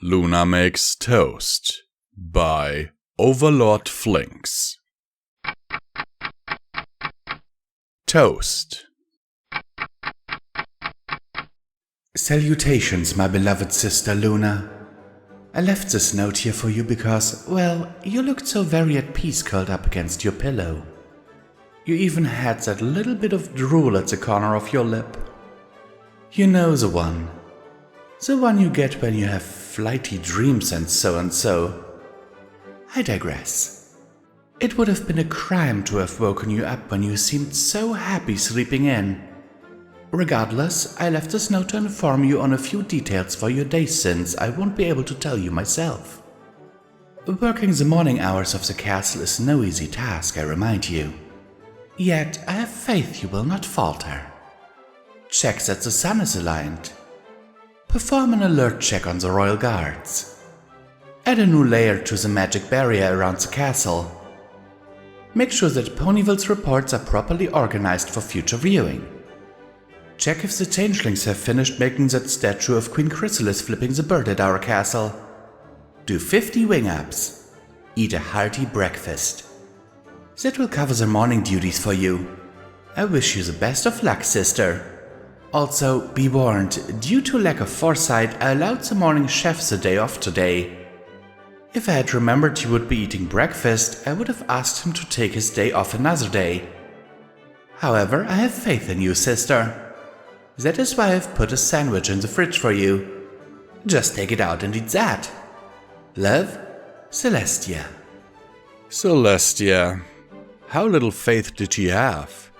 Luna Makes Toast by overlord-flinx. Toast. Salutations, my beloved sister Luna. I left this note here for you because, well, you looked so very at peace curled up against your pillow. You even had that little bit of drool at the corner of your lip. You know the one. The one you get when you have flighty dreams and so. I digress. It would have been a crime to have woken you up when you seemed so happy sleeping in. Regardless, I left this note to inform you on a few details for your day since I won't be able to tell you myself. Working the morning hours of the castle is no easy task, I remind you. Yet I have faith you will not falter. Check that the sun is aligned. Perform an alert check on the royal guards. Add a new layer to the magic barrier around the castle. Make sure that Ponyville's reports are properly organized for future viewing. Check if the changelings have finished making that statue of Queen Chrysalis flipping the bird at our castle. Do 50 wing-ups. Eat a hearty breakfast. That will cover the morning duties for you. I wish you the best of luck, sister. Also, be warned, due to lack of foresight, I allowed the morning chefs a day off today. If I had remembered you would be eating breakfast, I would have asked him to take his day off another day. However, I have faith in you, sister. That is why I've put a sandwich in the fridge for you. Just take it out and eat that. Love, Celestia. Celestia. How little faith did she have?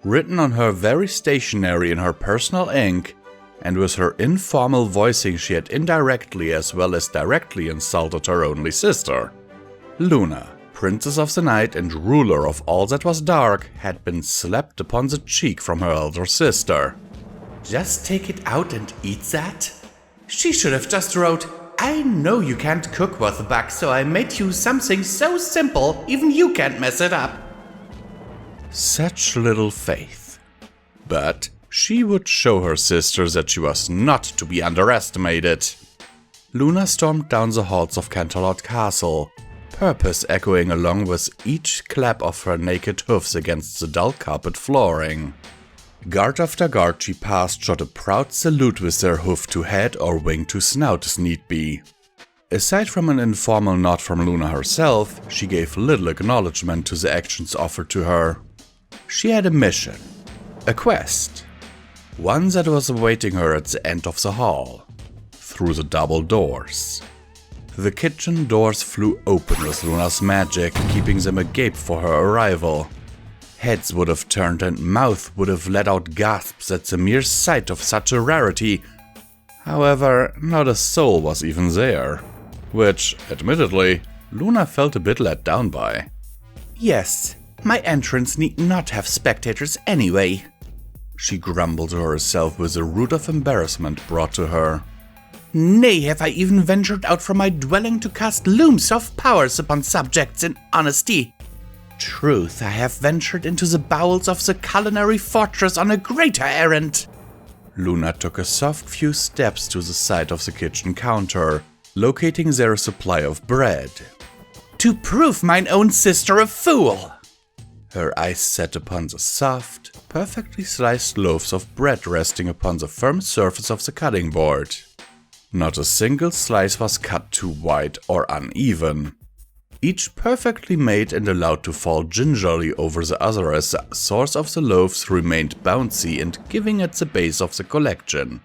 Written on her very stationery in her personal ink, and with her informal voicing she had indirectly as well as directly insulted her only sister. Luna, Princess of the Night and ruler of all that was dark, had been slapped upon the cheek from her elder sister. Just take it out and eat that? She should have just wrote, I know you can't cook worth a buck, so I made you something so simple, even you can't mess it up. Such little faith. But she would show her sister that she was not to be underestimated. Luna stormed down the halls of Canterlot Castle, purpose echoing along with each clap of her naked hoofs against the dull carpet flooring. Guard after guard she passed shot a proud salute with their hoof to head or wing to snout as need be. Aside from an informal nod from Luna herself, she gave little acknowledgement to the actions offered to her. She had a mission, a quest, one that was awaiting her at the end of the hall, through the double doors. The kitchen doors flew open with Luna's magic, keeping them agape for her arrival. Heads would have turned and mouth would have let out gasps at the mere sight of such a rarity. However, not a soul was even there, which, admittedly, Luna felt a bit let down by. Yes. My entrance need not have spectators anyway, she grumbled to herself with a root of embarrassment brought to her. Nay, have I even ventured out from my dwelling to cast looms of powers upon subjects in honesty. Truth, I have ventured into the bowels of the culinary fortress on a greater errand. Luna took a soft few steps to the side of the kitchen counter, locating there a supply of bread. To prove mine own sister a fool! Her eyes set upon the soft, perfectly sliced loaves of bread resting upon the firm surface of the cutting board. Not a single slice was cut too wide or uneven. Each perfectly made and allowed to fall gingerly over the other as the source of the loaves remained bouncy and giving at the base of the collection.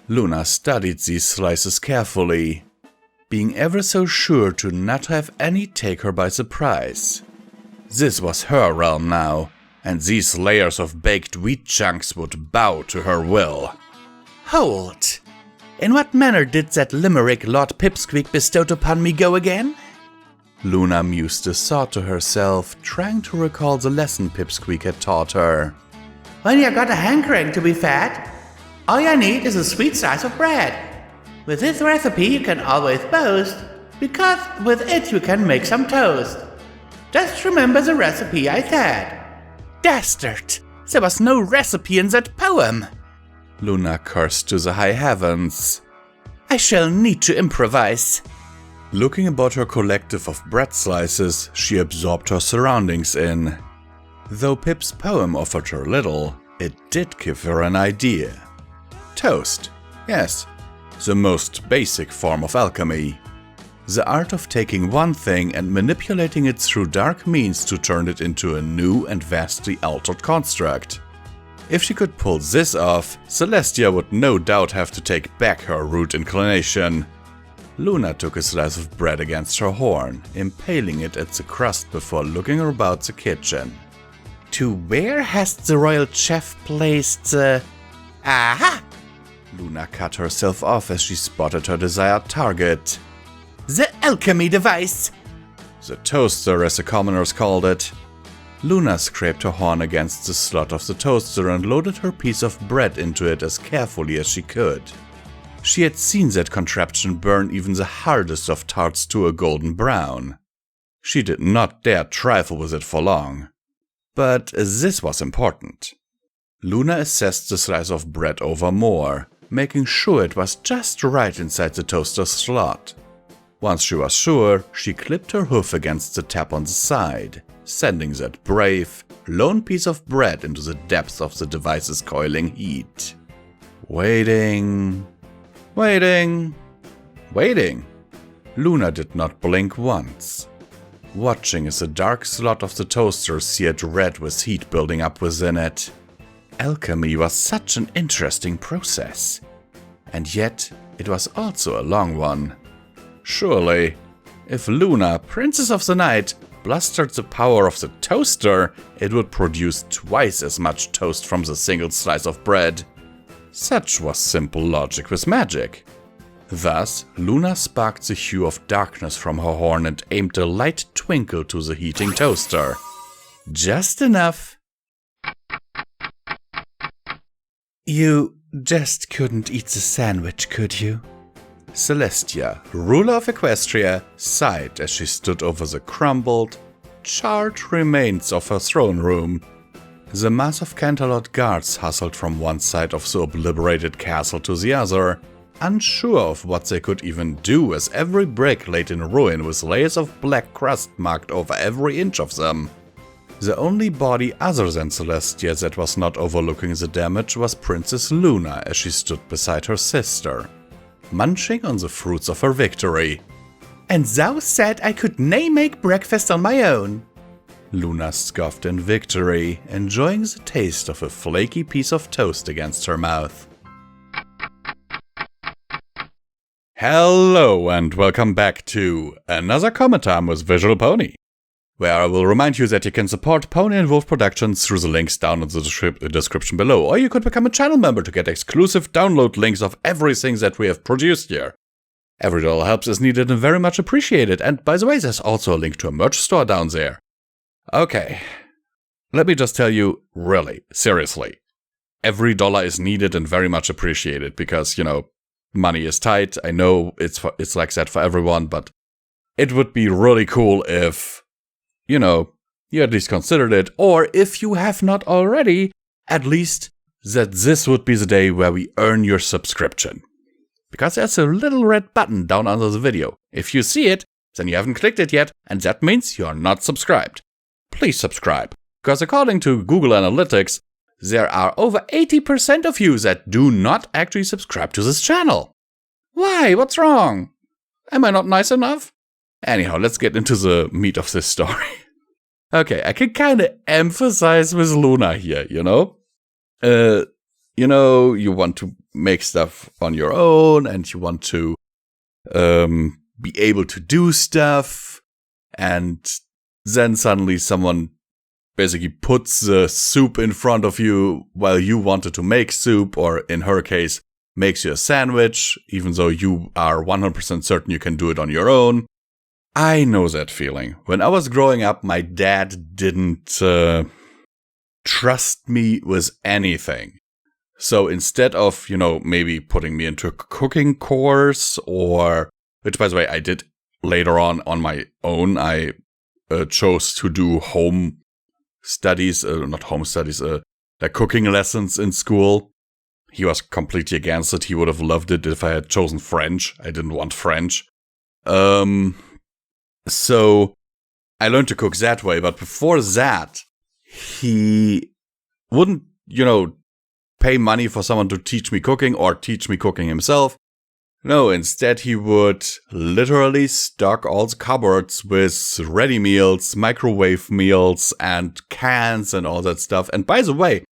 Luna studied these slices carefully, being ever so sure to not have any take her by surprise. This was her realm now, and these layers of baked wheat chunks would bow to her will. Hold! In what manner did that limerick Lord Pipsqueak bestowed upon me go again? Luna mused a thought to herself, trying to recall the lesson Pipsqueak had taught her. When you got a hankering to be fat, all you need is a sweet slice of bread. With this recipe you can always boast, because with it you can make some toast. Just remember the recipe I said. Dastard! There was no recipe in that poem! Luna cursed to the high heavens. I I shall need to improvise. Looking about her collective of bread slices, she absorbed her surroundings in. Though Pip's poem offered her little, it did give her an idea. Toast. Yes, the most basic form of alchemy. The art of taking one thing and manipulating it through dark means to turn it into a new and vastly altered construct. If she could pull this off, Celestia would no doubt have to take back her root inclination. Luna took a slice of bread against her horn, impaling it at the crust before looking about the kitchen. To where has the royal chef placed the... Aha! Luna cut herself off as she spotted her desired target. The alchemy device! The toaster, as the commoners called it. Luna scraped her horn against the slot of the toaster and loaded her piece of bread into it as carefully as she could. She had seen that contraption burn even the hardest of tarts to a golden brown. She did not dare trifle with it for long. But this was important. Luna assessed the slice of bread over more, making sure it was just right inside the toaster's slot. Once she was sure, she clipped her hoof against the tap on the side, sending that brave, lone piece of bread into the depths of the device's coiling heat. Waiting. Luna did not blink once, watching as the dark slot of the toaster seared red with heat building up within it. Alchemy was such an interesting process, and yet it was also a long one. Surely, if Luna, Princess of the Night, blustered the power of the toaster, it would produce twice as much toast from the single slice of bread. Such was simple logic with magic. Thus, Luna sparked the hue of darkness from her horn and aimed a light twinkle to the heating toaster. Just enough. You just couldn't eat the sandwich, could you? Celestia, ruler of Equestria, sighed as she stood over the crumbled, charred remains of her throne room. The mass of Canterlot guards hustled from one side of the obliterated castle to the other, unsure of what they could even do as every brick laid in ruin with layers of black crust marked over every inch of them. The only body other than Celestia that was not overlooking the damage was Princess Luna as she stood beside her sister, munching on the fruits of her victory. And thou said I could nae make breakfast on my own. Luna scoffed in victory, enjoying the taste of a flaky piece of toast against her mouth. Hello and welcome back to another Comment Time with Visual Pony, where I will remind you that you can support Pony and Wolf Productions through the links down in the description below, or you could become a channel member to get exclusive download links of everything that we have produced here. Every dollar helps is needed and very much appreciated, and by the way, there's also a link to a merch store down there. Okay, let me just tell you, really, seriously, every dollar is needed and very much appreciated because, you know, money is tight. I know it's like that for everyone, but it would be really cool if, you know, you at least considered it, or if you have not already, at least that this would be the day where we earn your subscription. Because there's a little red button down under the video. If you see it, then you haven't clicked it yet, and that means you are not subscribed. Please subscribe, because according to Google Analytics, there are over 80% of you that do not actually subscribe to this channel. Why? What's wrong? Am I not nice enough? Anyhow, let's get into the meat of this story. Okay, I can kind of emphasize with Luna here, you know? You want to make stuff on your own, and you want to be able to do stuff, and then suddenly someone basically puts the soup in front of you while you wanted to make soup, or in her case, makes you a sandwich, even though you are 100% certain you can do it on your own. I know that feeling. When I was growing up, my dad didn't trust me with anything. So instead of, you know, maybe putting me into a cooking course, or, which by the way, I did later on my own, I chose to do home studies, not home studies, like cooking lessons in school. he was completely against it. He would have loved it if I had chosen French. I didn't want French. So I learned to cook that way, but before that, he wouldn't, pay money for someone to teach me cooking or teach me cooking himself. No, instead he would literally stock all the cupboards with ready meals, microwave meals, and cans and all that stuff. And by the way,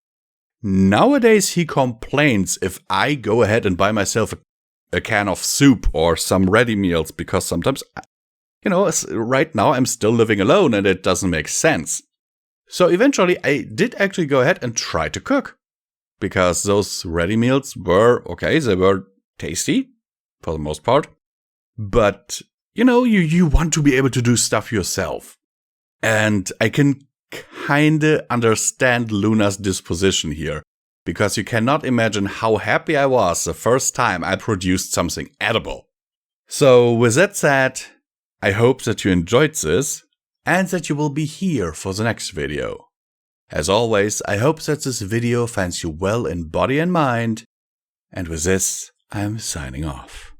nowadays he complains if I go ahead and buy myself a can of soup or some ready meals, because sometimes, right now I'm still living alone and it doesn't make sense. So eventually I did actually go ahead and try to cook, because those ready meals were okay, they were tasty for the most part. But, you want to be able to do stuff yourself. And I can kinda understand Luna's disposition here, because you cannot imagine how happy I was the first time I produced something edible. So with that said, I hope that you enjoyed this and that you will be here for the next video. As always, I hope that this video finds you well in body and mind. And with this, I'm signing off.